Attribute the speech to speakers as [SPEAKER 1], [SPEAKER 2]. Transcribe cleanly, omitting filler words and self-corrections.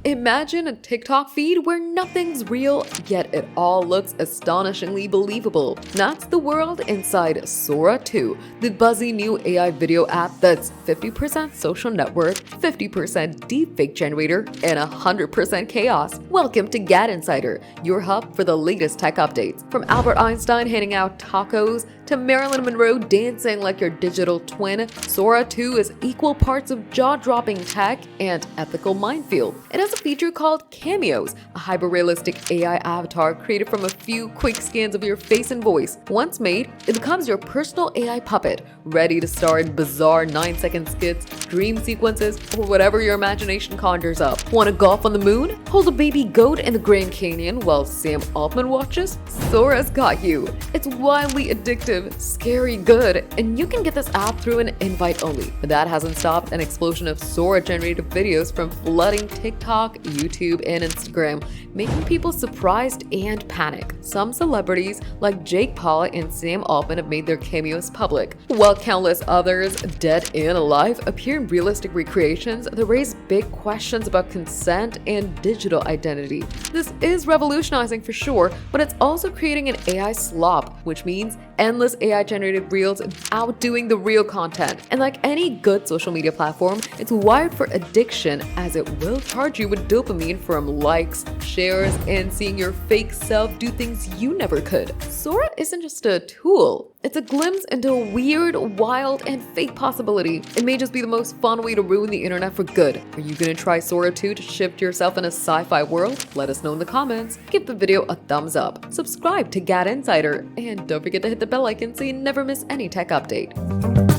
[SPEAKER 1] Imagine a TikTok feed where nothing's real, yet it all looks astonishingly believable. That's the world inside Sora 2, the buzzy new AI video app that's 50% social network, 50% deepfake generator, and 100% chaos. Welcome to GadInsider, your hub for the latest tech updates. From Albert Einstein handing out tacos to Marilyn Monroe dancing like your digital twin, Sora 2 is equal parts of jaw-dropping tech and ethical minefield. It has a feature called Cameos, a hyper-realistic AI avatar created from a few quick scans of your face and voice. Once made, it becomes your personal AI puppet, ready to star in bizarre 9-second skits, dream sequences, or whatever your imagination conjures up. Want to golf on the moon? Hold a baby goat in the Grand Canyon while Sam Altman watches? Sora's got you. It's wildly addictive, scary good, and you can get this app through an invite only. But that hasn't stopped an explosion of Sora-generated videos from flooding TikTok, YouTube, and Instagram, making people surprised and panic. Some celebrities like Jake Paul and Sam Altman have made their cameos public, while countless others, dead and alive, appear in realistic recreations that raise big questions about consent and digital identity. This is revolutionizing for sure, but it's also creating an AI slop, which means endless AI-generated reels outdoing the real content. And like any good social media platform, it's wired for addiction, as it will charge you with dopamine from likes, shares, and seeing your fake self do things you never could. Sora isn't just a tool. It's a glimpse into a weird, wild, and fake possibility. It may just be the most fun way to ruin the internet for good. Are you gonna try Sora 2 to shift yourself in a sci-fi world? Let us know in the comments. Give the video a thumbs up, subscribe to GadInsider, and don't forget to hit the bell icon so you never miss any tech update.